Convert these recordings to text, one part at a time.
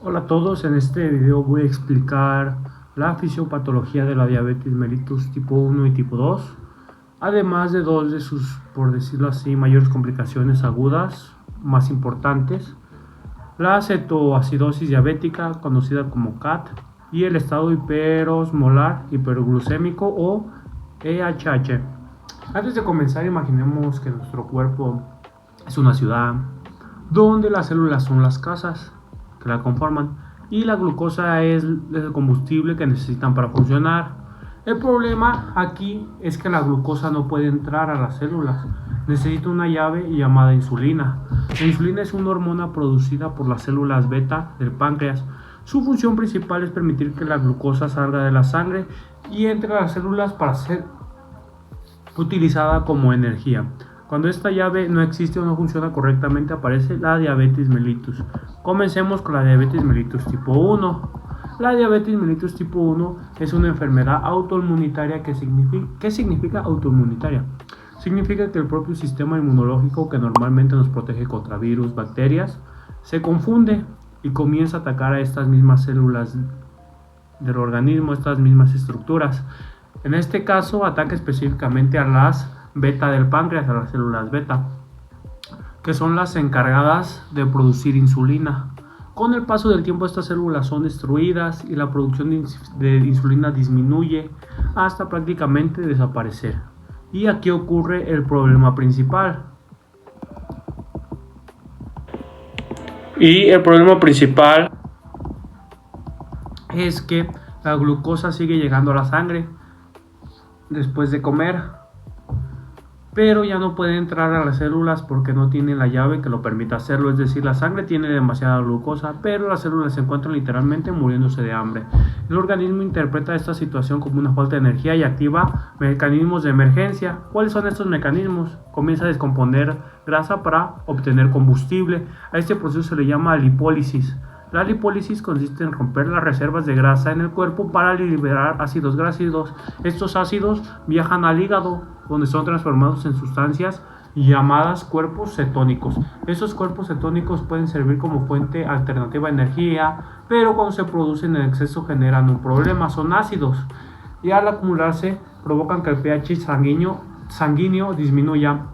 Hola a todos, en este video voy a explicar la fisiopatología de la diabetes mellitus tipo 1 y tipo 2, además de dos de sus, por decirlo así, mayores complicaciones agudas más importantes: la cetoacidosis diabética, conocida como CAT, y el estado hiperosmolar hiperglucémico o EHH. Antes de comenzar, imaginemos que nuestro cuerpo es una ciudad donde las células son las casas que la conforman y la glucosa es el combustible que necesitan para funcionar. El problema aquí es que la glucosa no puede entrar a las células, necesita una llave llamada insulina. La insulina es una hormona producida por las células beta del páncreas. Su función principal es permitir que la glucosa salga de la sangre y entre a las células para ser utilizada como energía. Cuando esta llave no existe o no funciona correctamente, aparece la diabetes mellitus. Comencemos con la diabetes mellitus tipo 1. La diabetes mellitus tipo 1 es una enfermedad autoinmunitaria. ¿Qué significa autoinmunitaria? Significa que el propio sistema inmunológico, que normalmente nos protege contra virus, bacterias, se confunde y comienza a atacar a estas mismas células del organismo, estas mismas estructuras. En este caso, ataca específicamente a las beta del páncreas, a las células beta, que son las encargadas de producir insulina. Con el paso del tiempo, estas células son destruidas y la producción de insulina disminuye hasta prácticamente desaparecer. Y aquí ocurre el problema principal. Es que la glucosa sigue llegando a la sangre después de comer, pero ya no puede entrar a las células porque no tiene la llave que lo permita hacerlo. Es decir, la sangre tiene demasiada glucosa, pero las células se encuentran literalmente muriéndose de hambre. El organismo interpreta esta situación como una falta de energía y activa mecanismos de emergencia. ¿Cuáles son estos mecanismos? Comienza a descomponer grasa para obtener combustible. A este proceso se le llama lipólisis. La lipólisis consiste en romper las reservas de grasa en el cuerpo para liberar ácidos grasos. Estos ácidos viajan al hígado, donde son transformados en sustancias llamadas cuerpos cetónicos. Esos cuerpos cetónicos pueden servir como fuente alternativa de energía, pero cuando se producen en exceso generan un problema: son ácidos, y al acumularse provocan que el pH sanguíneo disminuya.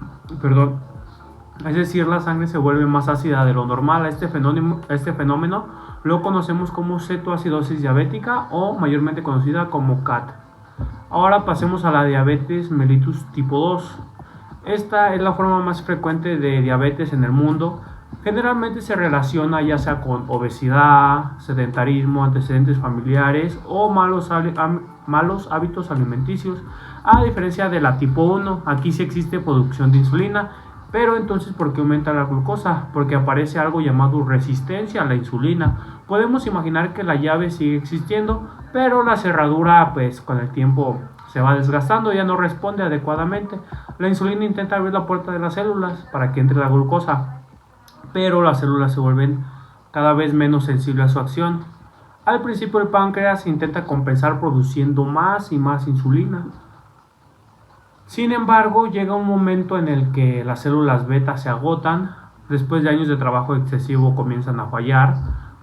Es decir, la sangre se vuelve más ácida de lo normal. Este fenómeno lo conocemos como cetoacidosis diabética, o mayormente conocida como CAT. Ahora pasemos a la diabetes mellitus tipo 2. Esta es la forma más frecuente de diabetes en el mundo. Generalmente se relaciona ya sea con obesidad, sedentarismo, antecedentes familiares o malos hábitos alimenticios. A diferencia de la tipo 1, aquí sí existe producción de insulina. Pero entonces, ¿por qué aumenta la glucosa? Porque aparece algo llamado resistencia a la insulina. Podemos imaginar que la llave sigue existiendo, pero la cerradura, pues con el tiempo se va desgastando, ya no responde adecuadamente. La insulina intenta abrir la puerta de las células para que entre la glucosa, pero las células se vuelven cada vez menos sensibles a su acción. Al principio, el páncreas intenta compensar produciendo más y más insulina. Sin embargo, llega un momento en el que las células beta se agotan. Después de años de trabajo excesivo, comienzan a fallar.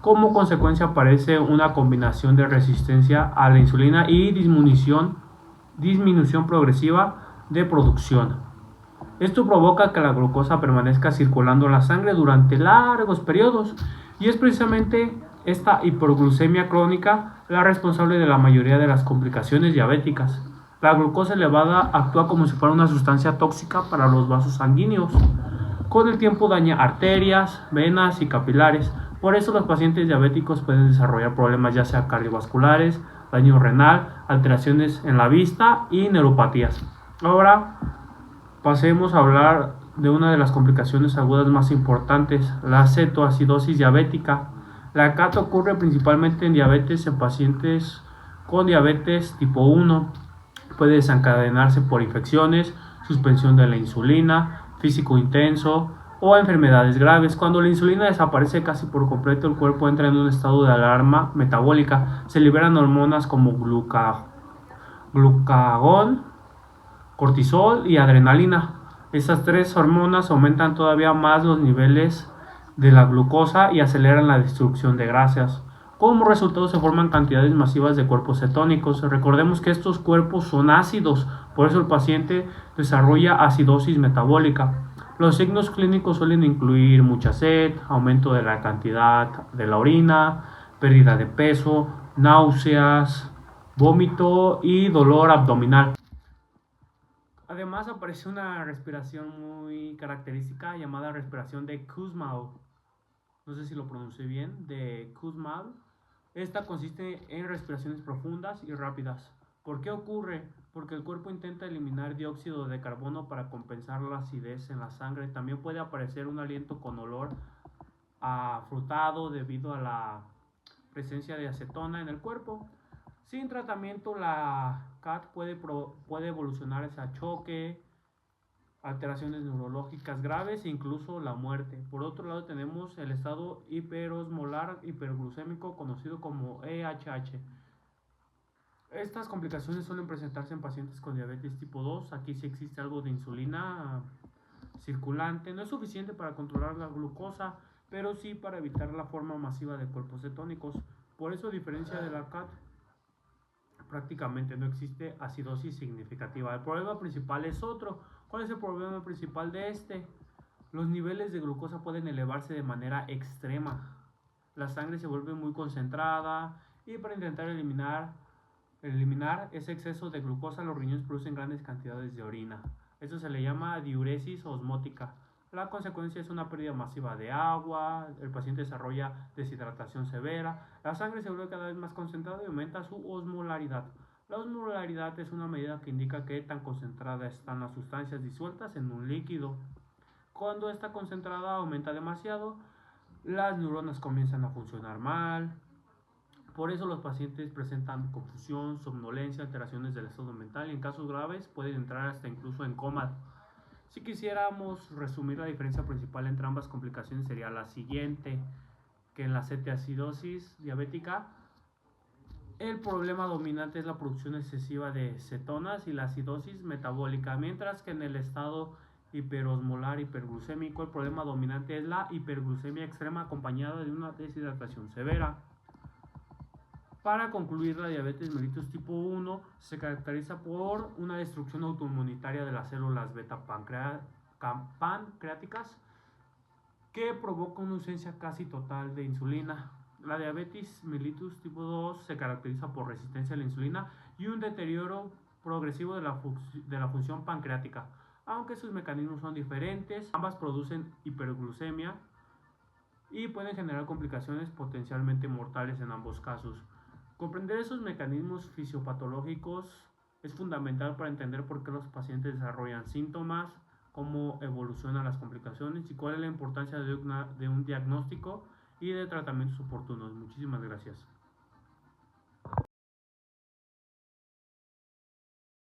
Como consecuencia, aparece una combinación de resistencia a la insulina y disminución progresiva de producción. Esto provoca que la glucosa permanezca circulando en la sangre durante largos periodos, y es precisamente esta hiperglucemia crónica la responsable de la mayoría de las complicaciones diabéticas. La glucosa elevada actúa como si fuera una sustancia tóxica para los vasos sanguíneos. Con el tiempo daña arterias, venas y capilares. Por eso los pacientes diabéticos pueden desarrollar problemas ya sea cardiovasculares, daño renal, alteraciones en la vista y neuropatías. Ahora pasemos a hablar de una de las complicaciones agudas más importantes: la cetoacidosis diabética. La CAT ocurre principalmente en diabetes en pacientes con diabetes tipo 1. Puede desencadenarse por infecciones, suspensión de la insulina, físico intenso o enfermedades graves. Cuando la insulina desaparece casi por completo, el cuerpo entra en un estado de alarma metabólica. Se liberan hormonas como glucagón, cortisol y adrenalina. Estas tres hormonas aumentan todavía más los niveles de la glucosa y aceleran la destrucción de grasas. Como resultado se forman cantidades masivas de cuerpos cetónicos. Recordemos que estos cuerpos son ácidos, por eso el paciente desarrolla acidosis metabólica. Los signos clínicos suelen incluir mucha sed, aumento de la cantidad de la orina, pérdida de peso, náuseas, vómito y dolor abdominal. Además aparece una respiración muy característica llamada respiración de Kussmaul. No sé si lo pronuncié bien, de Kussmaul. Esta consiste en respiraciones profundas y rápidas. ¿Por qué ocurre? Porque el cuerpo intenta eliminar dióxido de carbono para compensar la acidez en la sangre. También puede aparecer un aliento con olor a frutado debido a la presencia de acetona en el cuerpo. Sin tratamiento, la CAT puede evolucionar hacia choque, alteraciones neurológicas graves e incluso la muerte. Por otro lado tenemos el estado hiperosmolar hiperglucémico conocido como EHH. Estas complicaciones suelen presentarse en pacientes con diabetes tipo 2. Aquí sí existe algo de insulina circulante. No es suficiente para controlar la glucosa, pero sí para evitar la forma masiva de cuerpos cetónicos. Por eso, a diferencia de la CAT, prácticamente no existe acidosis significativa. El problema principal es otro. ¿Cuál es el problema principal de este? Los niveles de glucosa pueden elevarse de manera extrema. La sangre se vuelve muy concentrada y para intentar eliminar ese exceso de glucosa, los riñones producen grandes cantidades de orina. Esto se le llama diuresis osmótica. La consecuencia es una pérdida masiva de agua, el paciente desarrolla deshidratación severa, la sangre se vuelve cada vez más concentrada y aumenta su osmolaridad. La osmolaridad es una medida que indica qué tan concentradas están las sustancias disueltas en un líquido. Cuando esta concentrada aumenta demasiado, las neuronas comienzan a funcionar mal. Por eso los pacientes presentan confusión, somnolencia, alteraciones del estado mental y en casos graves pueden entrar hasta incluso en coma. Si quisiéramos resumir, la diferencia principal entre ambas complicaciones sería la siguiente, que en la cetoacidosis diabética el problema dominante es la producción excesiva de cetonas y la acidosis metabólica, mientras que en el estado hiperosmolar hiperglucémico el problema dominante es la hiperglucemia extrema acompañada de una deshidratación severa. Para concluir, la diabetes mellitus tipo 1 se caracteriza por una destrucción autoinmunitaria de las células beta pancreáticas que provoca una ausencia casi total de insulina. La diabetes mellitus tipo 2 se caracteriza por resistencia a la insulina y un deterioro progresivo de la función pancreática. Aunque sus mecanismos son diferentes, ambas producen hiperglucemia y pueden generar complicaciones potencialmente mortales en ambos casos. Comprender esos mecanismos fisiopatológicos es fundamental para entender por qué los pacientes desarrollan síntomas, cómo evolucionan las complicaciones y cuál es la importancia de un diagnóstico y de tratamientos oportunos. Muchísimas gracias.